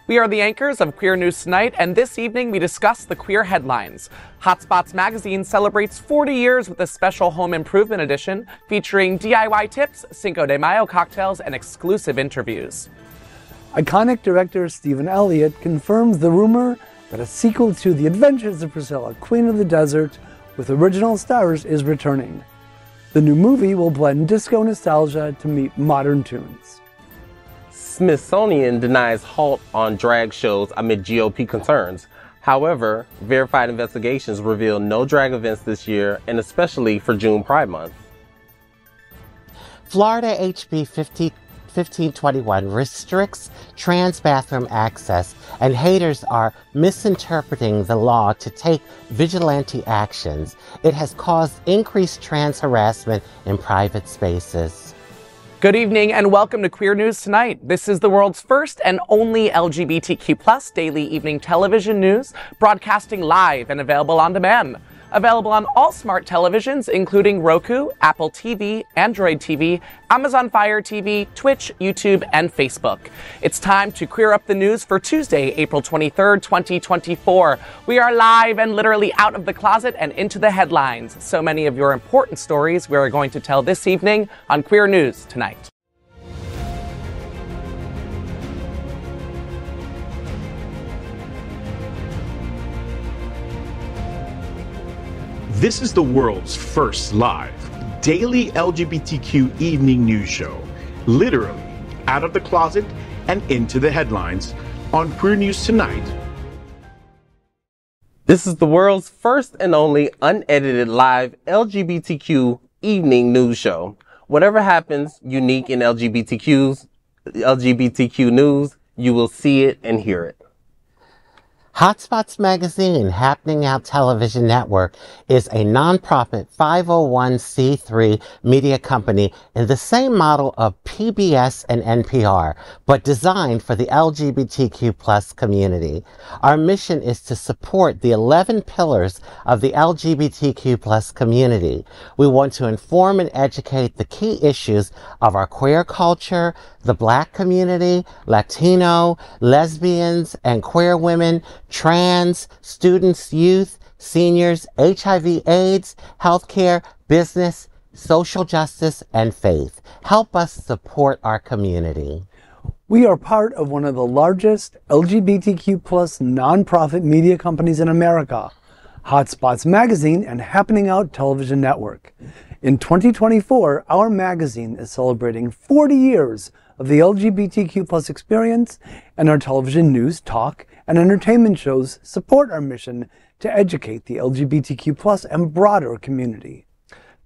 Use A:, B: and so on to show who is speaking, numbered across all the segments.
A: We are the anchors of Queer News Tonight, and this evening we discuss the queer headlines. HOTspots magazine celebrates 40 years with a special home improvement edition featuring DIY tips, Cinco de Mayo cocktails, and exclusive interviews.
B: Iconic director Stephen Elliott confirms the rumor that a sequel to The Adventures of Priscilla, Queen of the Desert, with original stars is returning. The new movie will blend disco nostalgia to meet modern tunes.
C: Smithsonian denies halt on drag shows amid GOP concerns. However, verified investigations reveal no drag events this year, and especially for June Pride Month.
D: Florida HB 1521 restricts trans bathroom access, and haters are misinterpreting the law to take vigilante actions. It has caused increased trans harassment in private spaces.
A: Good evening and welcome to Queer News Tonight. This is the world's first and only LGBTQ+ daily evening television news, broadcasting live and available on demand. Available on all smart televisions, including Roku, Apple TV, Android TV, Amazon Fire TV, Twitch, YouTube, and Facebook. It's time to queer up the news for Tuesday, April 23rd, 2024. We are live and literally out of the closet and into the headlines. So many of your important stories we are going to tell this evening on Queer News Tonight.
E: This is the world's first live daily LGBTQ evening news show, literally out of the closet and into the headlines on Queer News Tonight.
C: This is the world's first and only unedited live LGBTQ evening news show. Whatever happens unique in LGBTQ news, you will see it and hear it.
D: HOTspots magazine, Happening Out Television Network, is a nonprofit 501c3 media company in the same model of PBS and NPR, but designed for the LGBTQ+ community. Our mission is to support the 11 pillars of the LGBTQ+ community. We want to inform and educate the key issues of our queer culture, the Black community, Latino, lesbians, and queer women, trans, students, youth, seniors, HIV/AIDS, healthcare, business, social justice, and faith. Help us support our community.
B: We are part of one of the largest LGBTQ+ nonprofit media companies in America, HOTspots Magazine and Happening Out Television Network. In 2024, our magazine is celebrating 40 years of the LGBTQ+ experience, and our television news, talk, and entertainment shows support our mission to educate the LGBTQ+ and broader community.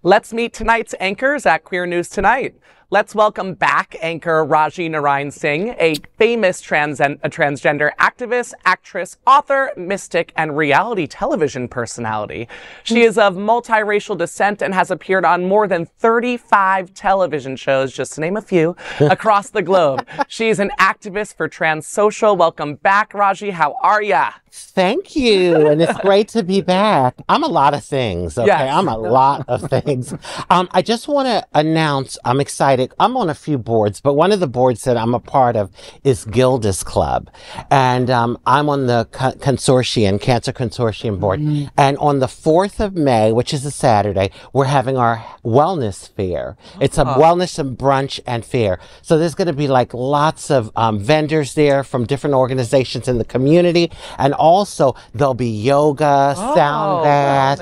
A: Let's meet tonight's anchors at Queer News Tonight. Let's welcome back anchor Raji Narayan Singh, a famous transgender activist, actress, author, mystic, and reality television personality. She is of multiracial descent and has appeared on more than 35 television shows, just to name a few, across the globe. She's an activist for trans social. Welcome back, Raji. How are ya?
D: Thank you, and it's great to be back. I'm a lot of things, okay?
A: Yes.
D: I'm a lot of things. I just want to announce, I'm excited. I'm on a few boards, but one of the boards that I'm a part of is Gilda's Club, and I'm on the consortium, Cancer Consortium board, and on the 4th of May, which is a Saturday, we're having our wellness fair. It's a wellness and brunch and fair. So there's going to be like lots of vendors there from different organizations in the community, and also there'll be yoga, sound bath,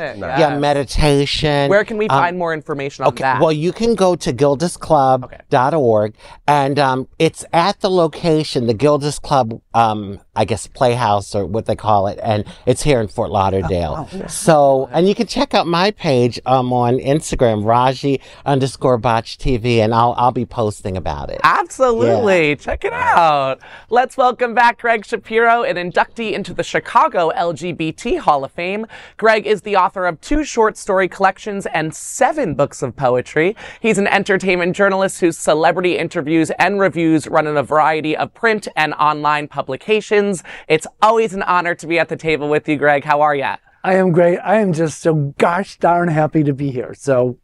D: meditation.
A: Where can we find more information on that?
D: Well, you can go to gildasclub.org, and it's at the location, the Gildas Club, I guess, Playhouse or what they call it, and it's here in Fort Lauderdale. So, and you can check out my page on Instagram, Raji_BotchTV, and I'll be posting about it.
A: Absolutely.
D: Yeah.
A: Check it out. Let's welcome back Greg Shapiro, an inductee into the Chicago LGBT Hall of Fame. Greg is the author of 2 short story collections and 7 books of poetry. He's an entertainment journalist whose celebrity interviews and reviews run in a variety of print and online publications. It's always an honor to be at the table with you, Greg. How are ya?
B: I am great. I am just so gosh darn happy to be here. So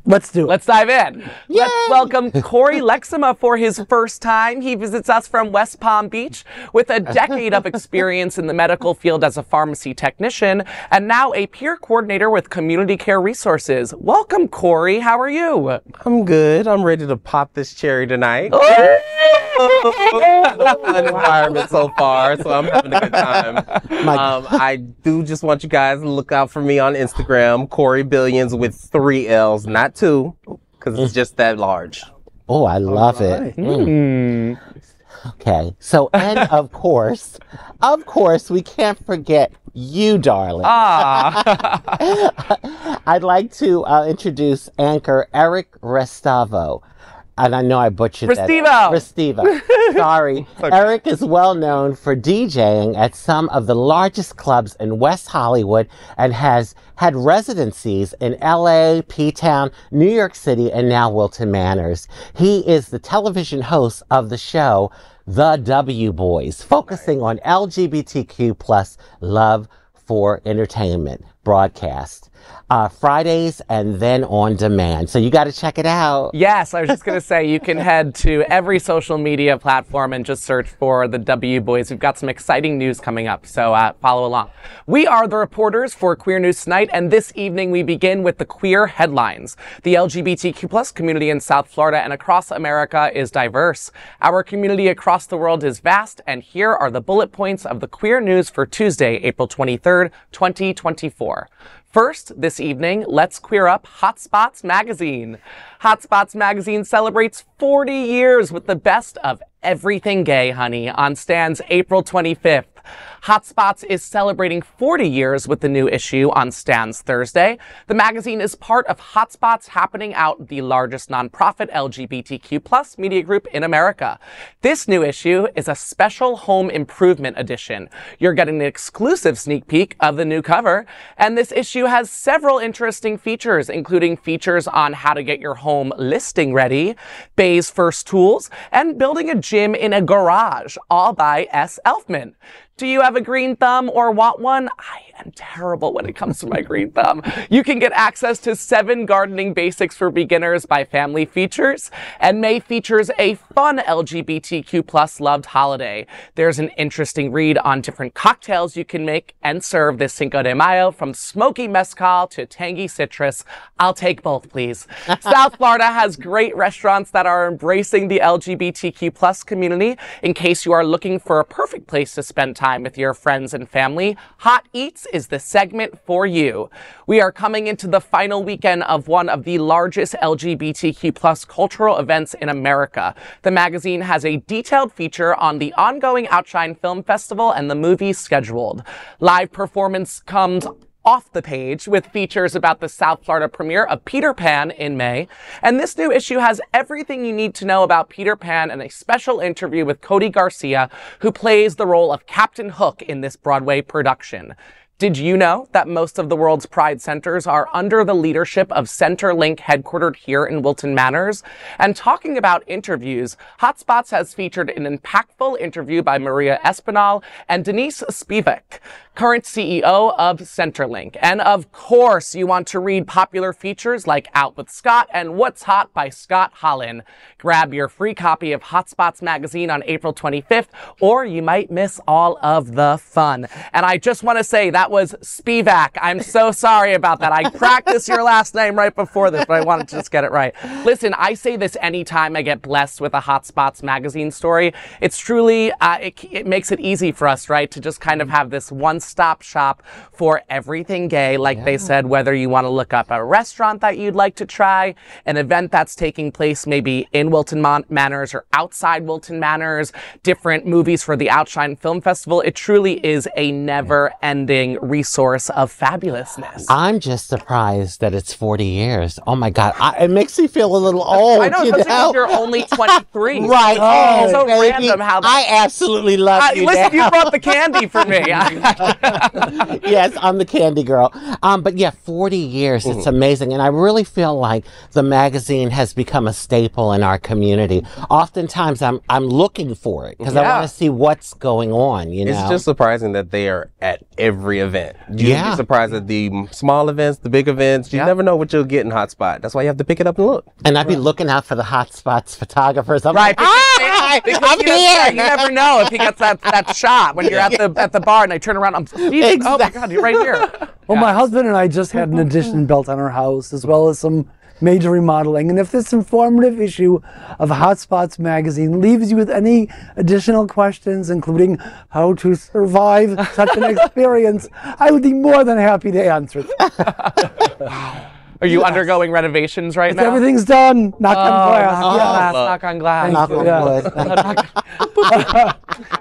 B: Let's do it.
A: Let's dive in. Let's welcome Corey Lexima for his first time. He visits us from West Palm Beach with a decade of experience in the medical field as a pharmacy technician and now a peer coordinator with Community Care Resources. Welcome, Corey. How are you?
C: I'm good. I'm ready to pop this cherry tonight. Fun environment so far, so I'm having a good time. I do just want you guys to look out for me on Instagram, Corey Billions with 3 L's, not 2, because it's just that large.
D: Oh, I love it. Okay, so and of course, we can't forget you, darling. I'd like to introduce anchor Eric Restavo. And I know I butchered that. Restivo. Sorry. Okay. Eric is well known for DJing at some of the largest clubs in West Hollywood and has had residencies in LA, P-Town, New York City, and now Wilton Manors. He is the television host of the show The W Boys, focusing on LGBTQ plus love for entertainment broadcast. Fridays and then on demand. So you got to check it out.
A: Yes, I was just going to say you can head to every social media platform and just search for the W Boys. We've got some exciting news coming up, so follow along. We are the reporters for Queer News Tonight, and this evening we begin with the queer headlines. The LGBTQ plus community in South Florida and across America is diverse. Our community across the world is vast, and here are the bullet points of the queer news for Tuesday, April 23rd, 2024. First, this evening, let's queer up HOTspots magazine. HOTspots magazine celebrates 40 years with the best of everything gay, honey, on stands April 25th. HOTspots is celebrating 40 years with the new issue on stands Thursday. The magazine is part of HOTspots Happening Out, the largest nonprofit LGBTQ plus media group in America. This new issue is a special home improvement edition. You're getting an exclusive sneak peek of the new cover, and this issue has several interesting features, including features on how to get your home listing ready, Bay's first tools, and building a gym in a garage, all by S. Elfman. Do you have a green thumb or want one? I am terrible when it comes to my green thumb. You can get access to 7 gardening basics for beginners by Family Features, and May features a fun LGBTQ plus loved holiday. There's an interesting read on different cocktails you can make and serve this Cinco de Mayo, from smoky mezcal to tangy citrus. I'll take both, please. South Florida has great restaurants that are embracing the LGBTQ plus community. In case you are looking for a perfect place to spend time with your friends and family, Hot Eats is the segment for you. We are coming into the final weekend of one of the largest LGBTQ plus cultural events in America. The magazine has a detailed feature on the ongoing Outshine Film Festival and the movies scheduled. Live performance comes off the page with features about the South Florida premiere of Peter Pan in May. And this new issue has everything you need to know about Peter Pan and a special interview with Cody Garcia, who plays the role of Captain Hook in this Broadway production. Did you know that most of the world's Pride centers are under the leadership of Centerlink, headquartered here in Wilton Manors? And talking about interviews, HOTspots has featured an impactful interview by Maria Espinal and Denise Spivak, current CEO of Centerlink. And of course, you want to read popular features like Out with Scott and What's Hot by Scott Holland. Grab your free copy of HOTspots magazine on April 25th, or you might miss all of the fun. And I just want to say that was Spivak. I'm so sorry about that. I practiced your last name right before this, but I wanted to just get it right. Listen, I say this anytime I get blessed with a HOTspots magazine story. It's truly, it makes it easy for us, right, to just kind of have this one-stop shop for everything gay. Like they said, whether you want to look up a restaurant that you'd like to try, an event that's taking place maybe in Wilton Manors or outside Wilton Manors, different movies for the Outshine Film Festival. It truly is a never-ending resource of fabulousness.
D: I'm just surprised that it's 40 years. Oh my God. It makes me feel a little old.
A: I know, especially if you're only 23.
D: Right.
A: Oh, so baby, random how
D: I absolutely love you.
A: Listen, you brought the candy for me.
D: Yes, I'm the candy girl. But yeah, 40 years. It's amazing. And I really feel like the magazine has become a staple in our community. Oftentimes I'm looking for it because I want to see what's going on, you know.
C: It's just surprising that they are at every event event. You'd be surprised at the small events, the big events. You never know what you'll get in Hotspot. That's why you have to pick it up and look.
D: And I'd be looking out for the Hotspots photographers. I'm
A: Right,
D: like,
A: because
D: I'm here.
A: you never know if he gets that shot when you're at the bar and I turn around. Oh my God, you're right here.
B: Well, my husband and I just had an addition built on our house, as well as some major remodeling. And if this informative issue of Hotspots magazine leaves you with any additional questions, including how to survive such an experience, I would be more than happy to answer them.
A: Are you undergoing renovations right now?
B: Everything's done. Knock on glass.
A: Knock on glass.
D: Knock on wood.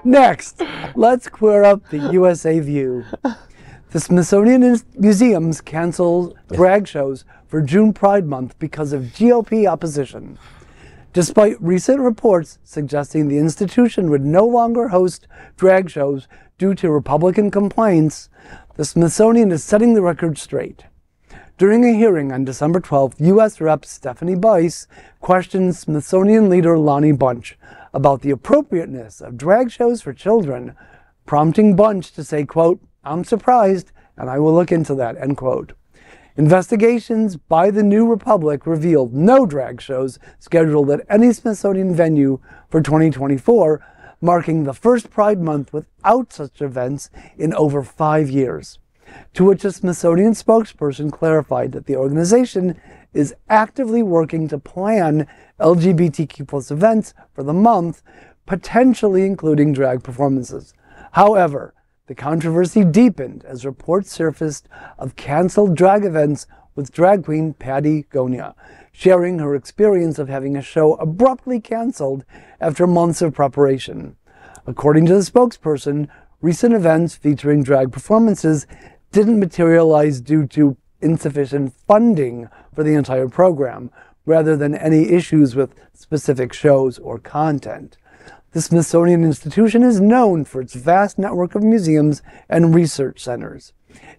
B: Next, let's queer up the USA View. The Smithsonian Museums canceled drag shows for June Pride Month because of GOP opposition. Despite recent reports suggesting the institution would no longer host drag shows due to Republican complaints, the Smithsonian is setting the record straight. During a hearing on December 12th, U.S. Rep. Stephanie Bice questioned Smithsonian leader Lonnie Bunch about the appropriateness of drag shows for children, prompting Bunch to say, quote, "I'm surprised, and I will look into that," end quote. Investigations by the New Republic revealed no drag shows scheduled at any Smithsonian venue for 2024, marking the first Pride Month without such events in over 5 years. To which a Smithsonian spokesperson clarified that the organization is actively working to plan LGBTQ+ events for the month, potentially including drag performances. However, the controversy deepened as reports surfaced of canceled drag events with drag queen Patty Gonia, sharing her experience of having a show abruptly canceled after months of preparation. According to the spokesperson, recent events featuring drag performances didn't materialize due to insufficient funding for the entire program, rather than any issues with specific shows or content. The Smithsonian Institution is known for its vast network of museums and research centers.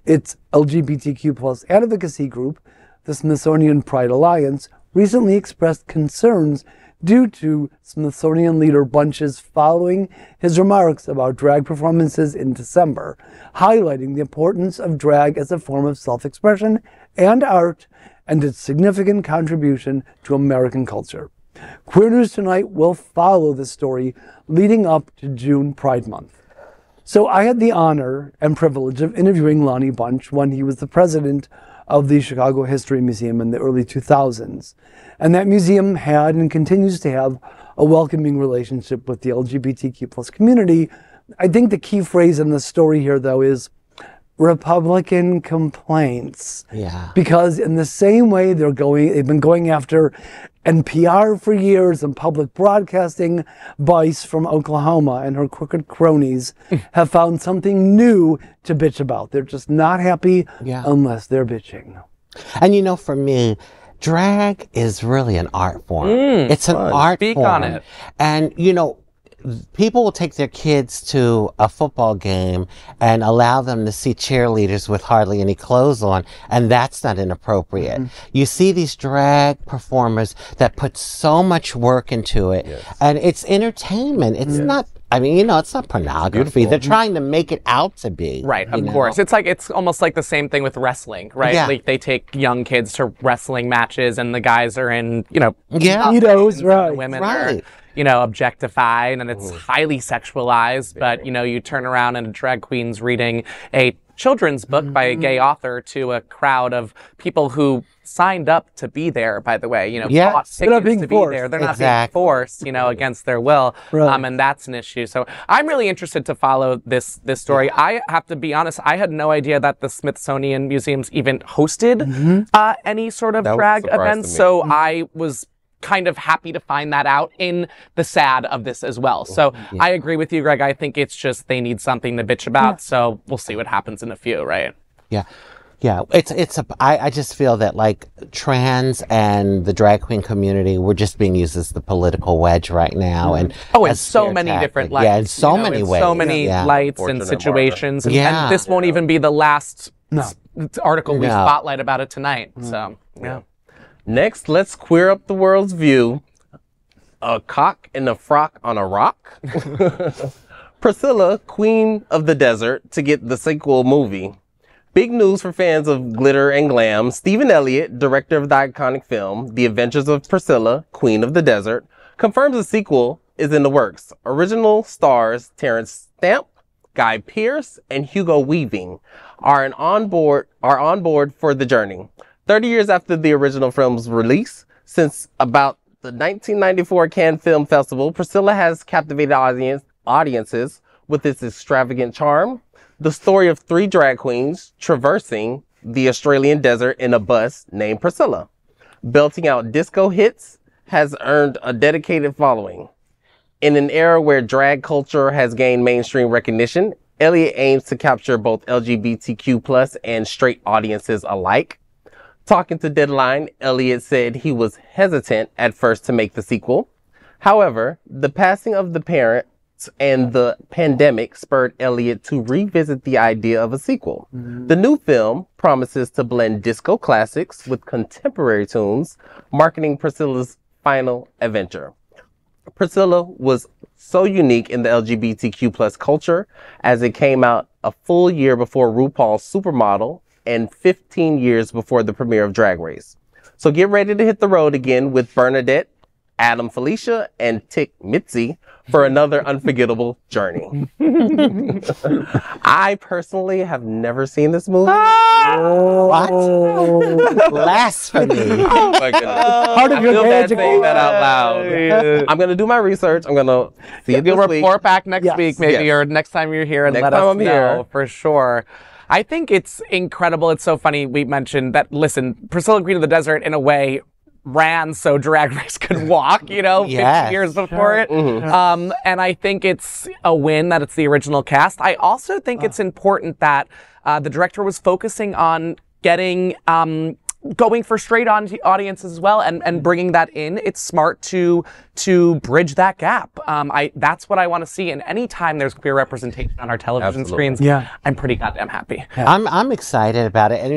B: Its LGBTQ+ advocacy group, the Smithsonian Pride Alliance, recently expressed concerns due to Smithsonian leader Bunch's following his remarks about drag performances in December, highlighting the importance of drag as a form of self-expression and art and its significant contribution to American culture. Queer News Tonight will follow this story leading up to June Pride Month. So I had the honor and privilege of interviewing Lonnie Bunch when he was the president of the Chicago History Museum in the early 2000s. And that museum had and continues to have a welcoming relationship with the LGBTQ+ community. I think the key phrase in the story here, though, is Republican complaints.
D: Yeah.
B: Because in the same way they've been going after NPR for years and public broadcasting, Bice from Oklahoma and her crooked cronies have found something new to bitch about. They're just not happy unless they're bitching.
D: And you know, for me, drag is really an art form. It's an art
A: Speak
D: form.
A: on it.
D: And you know, people will take their kids to a football game and allow them to see cheerleaders with hardly any clothes on, and that's not inappropriate. You see these drag performers that put so much work into it, and it's entertainment. It's not, I mean, you know, it's not pornography. They're trying to make it out to be.
A: Right, of course. It's almost like the same thing with wrestling, right?
D: Yeah.
A: Like they take young kids to wrestling matches and the guys are in, you know,
B: Speedos, right.
A: women are, you know, objectified and it's highly sexualized, but, you know, you turn around and a drag queen's reading a children's book by a gay author to a crowd of people who signed up to be there, by the way, you know, bought tickets to be there. They're not being forced, you know, against their will. And that's an issue. So I'm really interested to follow this story. I have to be honest, I had no idea that the Smithsonian Museums even hosted any sort of drag events. So I was kind of happy to find that out in the sad of this as well. So I agree with you, Greg. I think it's just they need something to bitch about. So we'll see what happens in a few, right?
D: Yeah. I just feel that like trans and the drag queen community, we're just being used as the political wedge right now. And
A: in so many different lights.
D: Yeah, in so many ways.
A: So many lights and situations. And this won't even be the last article we spotlight about it tonight. So,
C: Next, let's queer up the world's view. A cock and a frock on a rock. Priscilla, Queen of the Desert, to get the sequel movie. Big news for fans of glitter and glam. Stephen Elliott, director of the iconic film, The Adventures of Priscilla, Queen of the Desert, confirms a sequel is in the works. Original stars Terrence Stamp, Guy Pearce, and Hugo Weaving are on board for the journey. 30 years after the original film's release, since about the 1994 Cannes Film Festival, Priscilla has captivated audiences with its extravagant charm. The story of 3 drag queens traversing the Australian desert in a bus named Priscilla, belting out disco hits, has earned a dedicated following. In an era where drag culture has gained mainstream recognition, Elliott aims to capture both LGBTQ+ and straight audiences alike. Talking to Deadline, Elliott said he was hesitant at first to make the sequel. However, the passing of the parents and the pandemic spurred Elliott to revisit the idea of a sequel. The new film promises to blend disco classics with contemporary tunes, marketing Priscilla's final adventure. Priscilla was so unique in the LGBTQ+ culture as it came out a full year before RuPaul's Supermodel and 15 years before the premiere of Drag Race. So get ready to hit the road again with Bernadette, Adam Felicia, and Tick Mitzi for another unforgettable journey. I personally have never seen this movie.
D: What? Blasphemy.
C: Oh my goodness.
B: Part of your
C: I feel bad
B: magic.
C: saying that out loud. I'm going to do my research. I'm going to see it
A: You'll
C: this week.
A: report back next
B: Yes.
A: week, maybe,
C: Yes.
A: or next time you're here, and
C: Next
A: let
C: time
A: us
C: I'm
A: know
C: here.
A: for sure. I think it's incredible. It's so funny. We mentioned that, listen, Priscilla Queen of the Desert, in a way, ran so Drag Race could walk, 50
D: Yes.
A: years before it. And I think it's a win that it's the original cast. I also think it's important that the director was focusing on getting going for straight audiences as well, and bringing that in. It's smart to bridge that gap. That's what I want to see. And anytime there's queer representation on our television
C: Absolutely.
A: screens,
B: Yeah.
A: I'm pretty goddamn happy.
D: I'm excited about it, and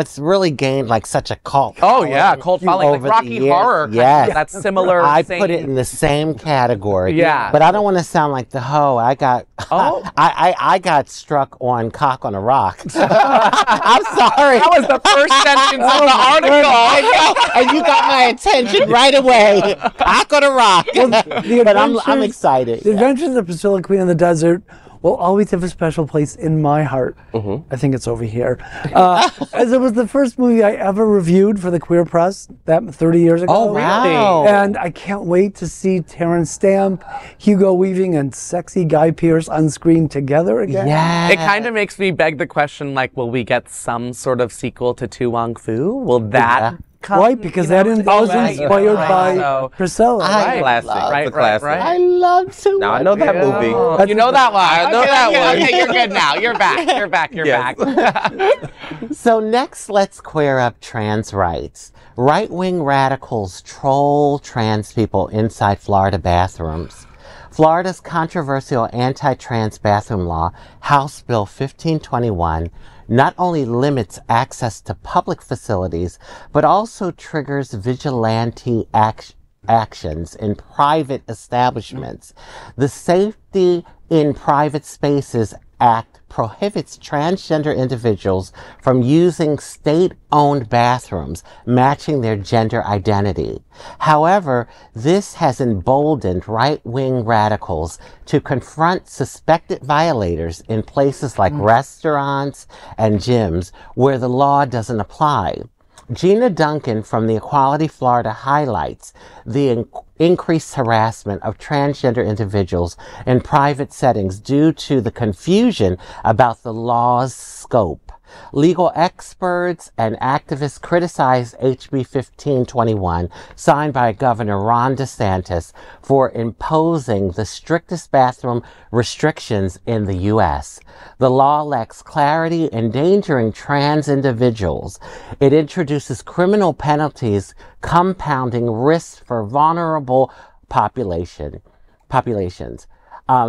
D: it's really gained like such a cult.
A: Oh yeah, cult following, like
D: over the
A: Rocky
D: years.
A: Horror.
D: Yes.
A: That's similar.
D: I
A: same-
D: put it in the same category.
A: Yeah.
D: But I don't want to sound like the hoe. I got I got struck on cock on a rock. I'm sorry.
A: That was the first sentence of the article.
D: I know, and you got my attention right away. Cock on a rock. But I'm
B: Adventures-
D: excited.
B: The Adventures of Priscilla, Queen of the Desert will always have a special place in my heart. I think it's over here. As it was the first movie I ever reviewed for the Queer Press, that 30 years ago.
D: Oh, wow.
B: And I can't wait to see Terrence Stamp, Hugo Weaving, and sexy Guy Pearce on screen together again.
D: Yeah.
A: It kind of makes me beg the question, like, will we get some sort of sequel to Tu Wong Fu? Will that come?
B: Right, because that was inspired by
A: So-
B: Priscilla.
D: I
C: Classic.
A: Right,
C: It's a classic.
A: right.
D: I love to.
C: Now I know that movie.
A: Oh, you know that one. I
C: know that one.
A: Okay, you're good now. You're back. You're back. You're
C: Yes.
A: back.
D: So next, let's queer up trans rights. Right-wing radicals troll trans people inside Florida bathrooms. Florida's controversial anti-trans bathroom law, House Bill 1521, not only limits access to public facilities, but also triggers vigilante actions in private establishments. The Safety in Private Spaces Act prohibits transgender individuals from using state-owned bathrooms matching their gender identity. However, this has emboldened right-wing radicals to confront suspected violators in places like restaurants and gyms where the law doesn't apply. Gina Duncan from the Equality Florida highlights the increased harassment of transgender individuals in private settings due to the confusion about the law's scope. Legal experts and activists criticize HB 1521, signed by Governor Ron DeSantis, for imposing the strictest bathroom restrictions in the U.S. The law lacks clarity, endangering trans individuals. It introduces criminal penalties, compounding risks for vulnerable populations.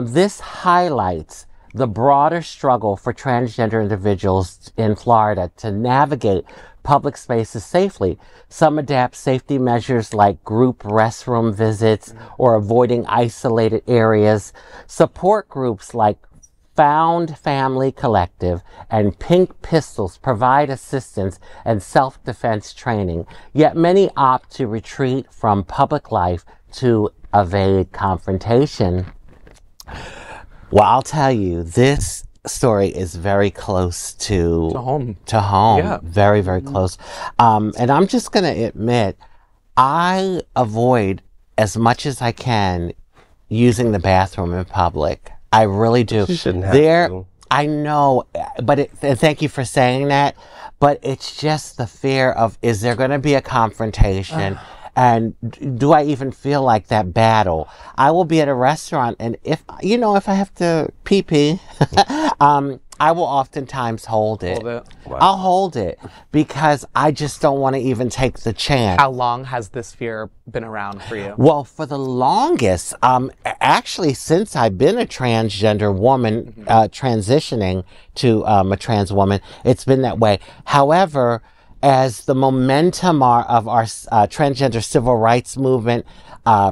D: This highlights the broader struggle for transgender individuals in Florida to navigate public spaces safely. Some adapt safety measures like group restroom visits or avoiding isolated areas. Support groups like Found Family Collective and Pink Pistols provide assistance and self-defense training, yet many opt to retreat from public life to evade confrontation. Well, I'll tell you, this story is very close to
A: home.
D: Yeah. Very, very close. And I'm just going to admit, I avoid as much as I can using the bathroom in public. I really do.
C: You shouldn't have to.
D: I know, but thank you for saying that. But it's just the fear of, is there going to be a confrontation? And do I even feel like that battle? I will be at a restaurant, and if I have to pee, I will oftentimes hold it.
A: Wow.
D: I'll hold it because I just don't want to even take the chance.
A: How long has this fear been around for you?
D: Well, for the longest, actually, since I've been a transgender woman, transitioning to a trans woman, it's been that way. However, as the momentum of our transgender civil rights movement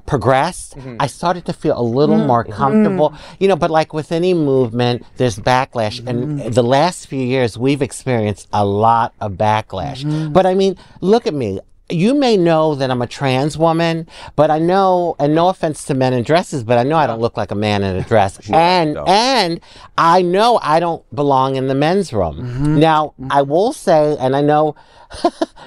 D: progressed, I started to feel a little more comfortable. But like with any movement, there's backlash. And the last few years, we've experienced a lot of backlash. But I mean, look at me. You may know that I'm a trans woman, but I know, and no offense to men in dresses, but I know I don't look like a man in a dress. And I know I don't belong in the men's room. Now, I will say, and I know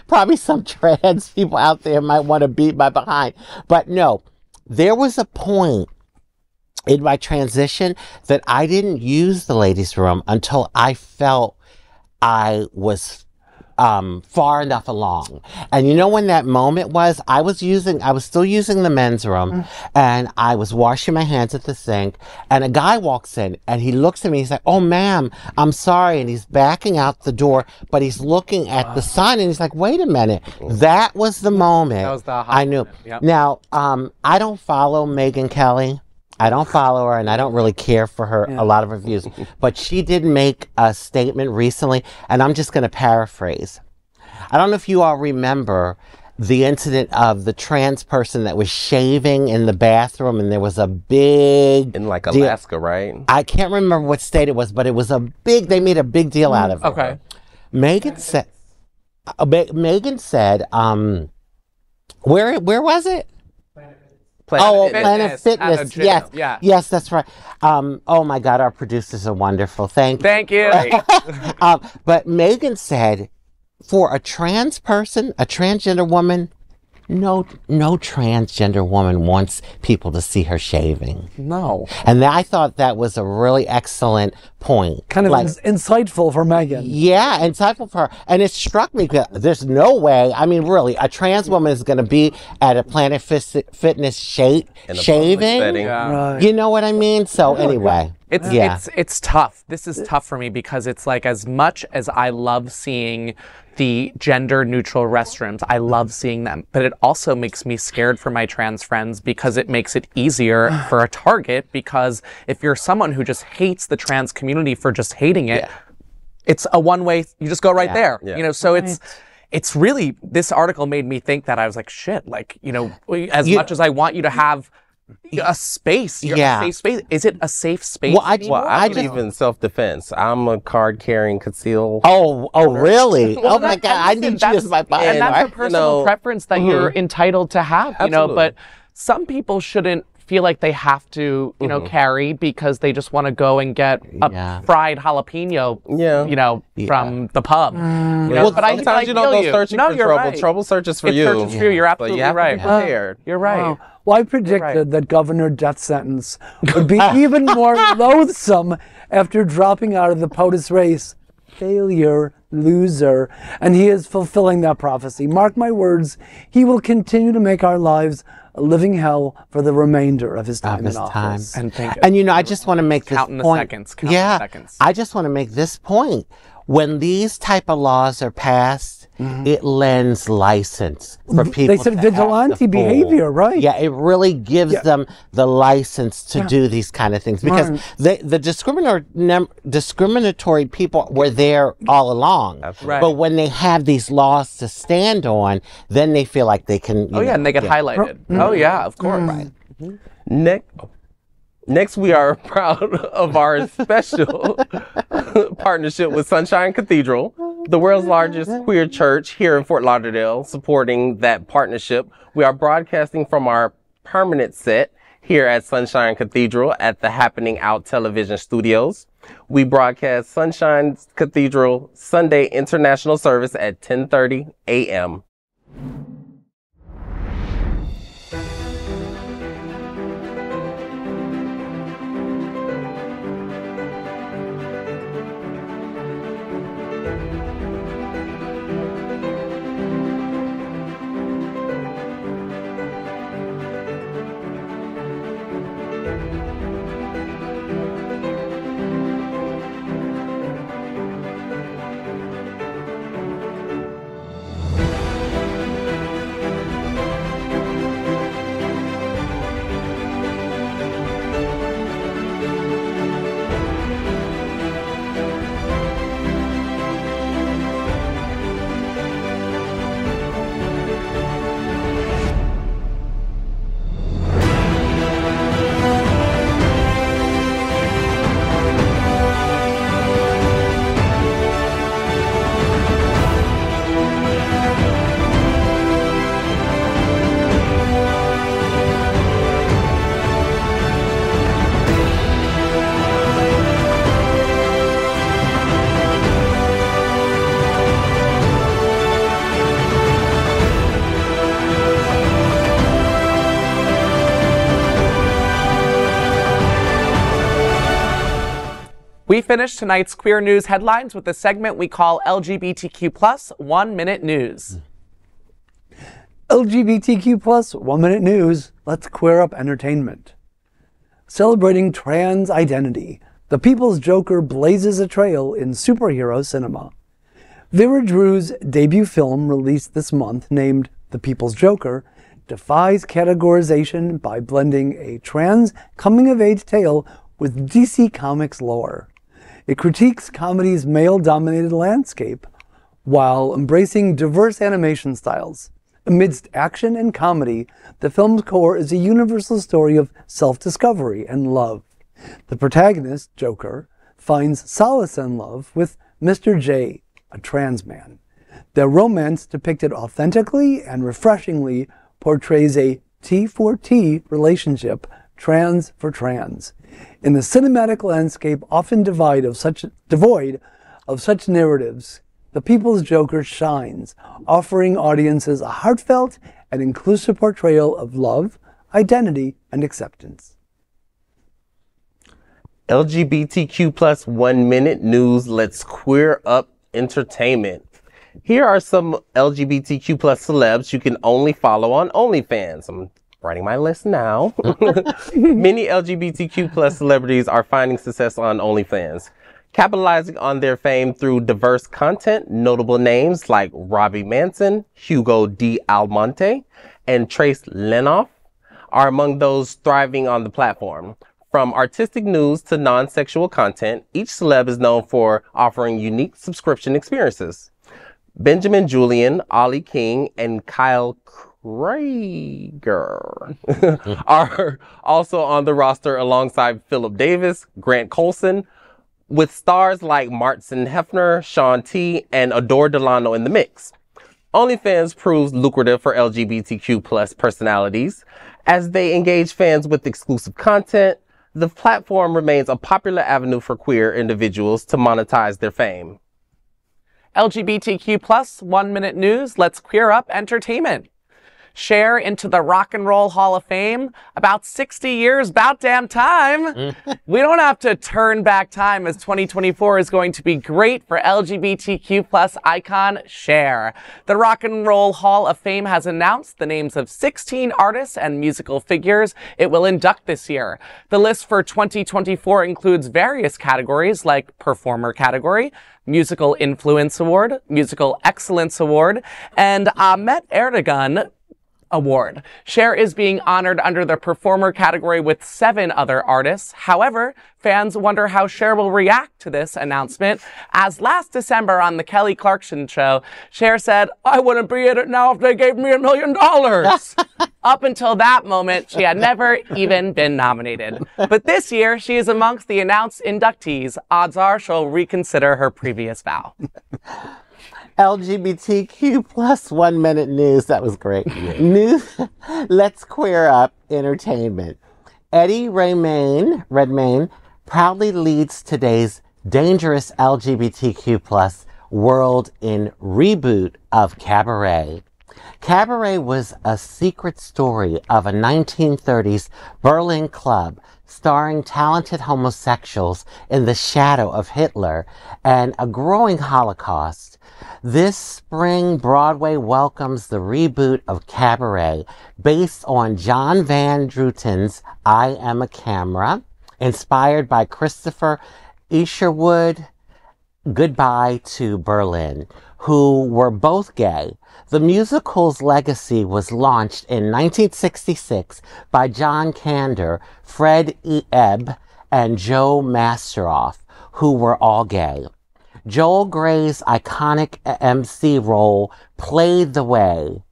D: probably some trans people out there might want to beat my behind, but no, there was a point in my transition that I didn't use the ladies' room until I felt I was far enough along. And you know when that moment was? I was still using the men's room, and I was washing my hands at the sink, and a guy walks in, and he looks at me, he's like, "Oh, ma'am, I'm sorry," and he's backing out the door, but he's looking at the sign, and he's like, "Wait a minute." That was the moment
A: That was the aha
D: I knew.
A: moment. Yep.
D: Now, I don't follow Megyn Kelly. I don't follow her, and I don't really care for her, a lot of her views. But she did make a statement recently, and I'm just going to paraphrase. I don't know if you all remember the incident of the trans person that was shaving in the bathroom, and there was a big...
C: In like Alaska, right?
D: I can't remember what state it was, but it was they made a big deal out of it.
A: Okay.
D: Megyn said, where was it? Planet Fitness. Yes.
A: Yeah.
D: Yes, that's right. Oh my God, our producers are wonderful. Thank you. But Megyn said, for a trans person, a transgender woman, no transgender woman wants people to see her shaving.
A: No.
D: And I thought that was a really excellent point.
B: Kind of insightful for Megyn.
D: Yeah, insightful for her. And it struck me that there's no way, I mean, really, a trans woman is going to be at a Planet Fitness shaving.
A: Yeah.
B: Right.
D: You know what I mean? So anyway.
A: It's tough. This is tough for me because it's like, as much as I love seeing the gender neutral restrooms, I love seeing them, but it also makes me scared for my trans friends because it makes it easier for a target, because if you're someone who just hates the trans community for just hating it, it's a one-way, you just go right there. So it's really, this article made me think that I was like, shit, like, as much as I want you to have a space, a safe space. Is it a safe space?
C: I believe in self-defense. I'm a card-carrying conceal.
D: Oh, really? Oh my God, I need you as my body.
A: And that's a personal preference that you're entitled to have, but some people shouldn't feel like they have to, carry because they just want to go and get a fried jalapeno, from the pub.
C: But sometimes you don't go searching for trouble.
A: Right.
C: Trouble searches for you.
A: Searches for you. You're absolutely right.
C: Be prepared.
A: You're right.
B: Wow. Well, I predicted that Governor Death Sentence would be even more loathsome after dropping out of the POTUS race. Failure, loser. And he is fulfilling that prophecy. Mark my words, he will continue to make our lives a living hell for the remainder of his time in office.
A: And
D: I just want to make this
A: point.
D: Count the seconds. I just want to make this point. When these type of laws are passed, it lends license for people.
B: They said
D: to
B: vigilante
D: act the fool.
B: behavior, right?
D: Yeah, it really gives them the license to do these kind of things because the discriminatory people were there all along.
A: Right.
D: But when they have these laws to stand on, then they feel like they can.
A: And they get highlighted. Oh yeah, of course. Right.
C: Next, we are proud of our special partnership with Sunshine Cathedral, the world's largest queer church here in Fort Lauderdale. Supporting that partnership, we are broadcasting from our permanent set here at Sunshine Cathedral at the Happening Out television studios. We broadcast Sunshine Cathedral Sunday International Service at 10:30 a.m.
A: We finish tonight's Queer News headlines with a segment we call LGBTQ+ 1 Minute News.
B: LGBTQ+ 1 Minute News. Let's queer up entertainment. Celebrating trans identity, The People's Joker blazes a trail in superhero cinema. Vera Drew's debut film, released this month, named The People's Joker, defies categorization by blending a trans coming-of-age tale with DC Comics lore. It critiques comedy's male-dominated landscape while embracing diverse animation styles. Amidst action and comedy, the film's core is a universal story of self-discovery and love. The protagonist, Joker, finds solace and love with Mr. J, a trans man. Their romance, depicted authentically and refreshingly, portrays a T for T relationship, trans for trans. In the cinematic landscape often devoid of such narratives, The People's Joker shines, offering audiences a heartfelt and inclusive portrayal of love, identity, and acceptance.
C: LGBTQ+ 1 Minute News. Let's queer up entertainment. Here are some LGBTQ+ celebs you can only follow on OnlyFans. I'm writing my list now. Many LGBTQ+ celebrities are finding success on OnlyFans, capitalizing on their fame through diverse content. Notable names like Robbie Manson, Hugo D. Almonte, and Trace Lenoff are among those thriving on the platform. From artistic news to non-sexual content, each celeb is known for offering unique subscription experiences. Benjamin Julian, Ollie King, and Kyle Krager are also on the roster alongside Philip Davis, Grant Colson, with stars like Martin Hefner, Sean T, and Adore Delano in the mix. OnlyFans proves lucrative for LGBTQ+ personalities. As they engage fans with exclusive content, the platform remains a popular avenue for queer individuals to monetize their fame.
A: LGBTQ+ 1 Minute News. Let's queer up entertainment. Cher into the Rock and Roll Hall of Fame. About 60 years, about damn time. We don't have to turn back time, as 2024 is going to be great for LGBTQ plus icon Cher. The Rock and Roll Hall of Fame has announced the names of 16 artists and musical figures it will induct this year. The list for 2024 includes various categories like Performer category, Musical Influence Award, Musical Excellence Award, and Ahmet Erdogan Award. Cher is being honored under the Performer category with 7 other artists. However, fans wonder how Cher will react to this announcement, as last December on the Kelly Clarkson show, Cher said, "I wouldn't be in it now if they gave me $1 million." Up until that moment, she had never even been nominated. But this year, she is amongst the announced inductees. Odds are she'll reconsider her previous vow.
D: LGBTQ plus 1 minute news. That was great. News. Let's queer up entertainment. Eddie Redmayne proudly leads today's dangerous LGBTQ plus world in Reboot of Cabaret. Cabaret was a secret story of a 1930s Berlin club starring talented homosexuals in the shadow of Hitler and a growing Holocaust. This spring, Broadway welcomes the reboot of Cabaret, based on John Van Druten's I Am a Camera, inspired by Christopher Isherwood's Goodbye to Berlin, who were both gay. The musical's legacy was launched in 1966 by John Kander, Fred Ebb, and Joe Masteroff, who were all gay. Joel Grey's iconic MC role paved the way,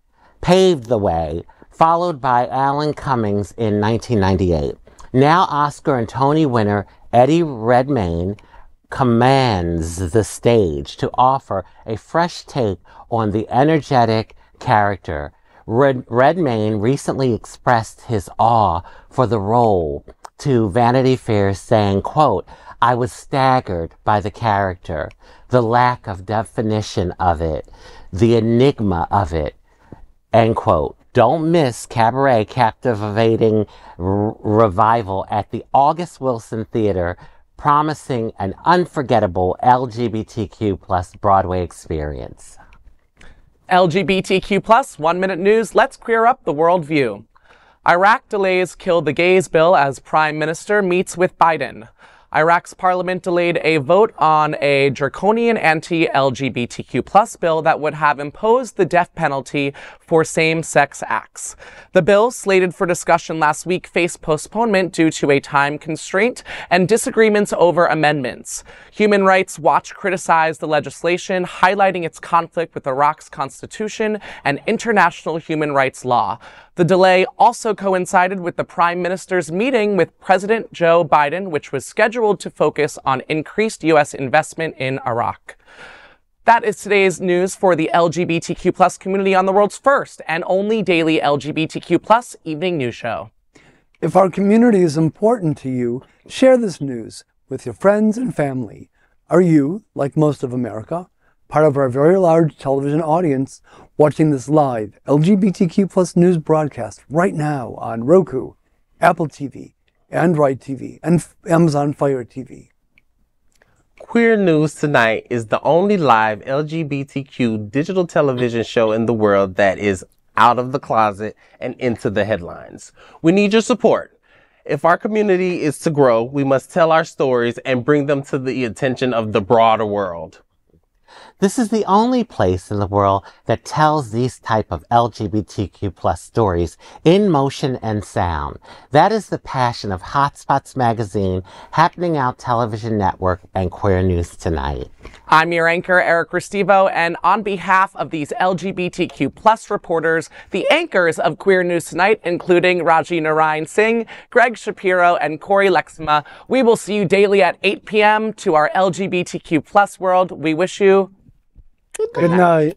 D: followed by Alan Cummings in 1998. Now Oscar and Tony winner Eddie Redmayne commands the stage to offer a fresh take on the energetic character. Redmayne recently expressed his awe for the role to Vanity Fair, saying, quote, "I was staggered by the character, the lack of definition of it, the enigma of it," end quote. Don't miss Cabaret captivating revival at the August Wilson Theater, promising an unforgettable LGBTQ plus Broadway experience.
A: LGBTQ plus 1 minute news. Let's queer up the worldview. Iraq delays kill the gays bill as Prime Minister meets with Biden. Iraq's parliament delayed a vote on a draconian anti-LGBTQ plus bill that would have imposed the death penalty for same-sex acts. The bill, slated for discussion last week, faced postponement due to a time constraint and disagreements over amendments. Human Rights Watch criticized the legislation, highlighting its conflict with Iraq's constitution and international human rights law. The delay also coincided with the Prime Minister's meeting with President Joe Biden, which was scheduled to focus on increased U.S. investment in Iraq. That is today's news for the LGBTQ plus community on the world's first and only daily LGBTQ plus evening news show.
B: If our community is important to you, share this news with your friends and family. Are you, like most of America, part of our very large television audience, watching this live LGBTQ plus news broadcast right now on Roku, Apple TV, Android TV, and Amazon Fire TV?
C: Queer News Tonight is the only live LGBTQ digital television show in the world that is out of the closet and into the headlines. We need your support. If our community is to grow, we must tell our stories and bring them to the attention of the broader world.
D: This is the only place in the world that tells these type of LGBTQ plus stories in motion and sound. That is the passion of HOTspots magazine, Happening Out Television Network, and Queer News Tonight.
A: I'm your anchor, Eric Restivo, and on behalf of these LGBTQ plus reporters, the anchors of Queer News Tonight, including Raji Narayan Singh, Greg Shapiro, and Corey Lexma, we will see you daily at 8 p.m. to our LGBTQ plus world. We wish you
B: Good night.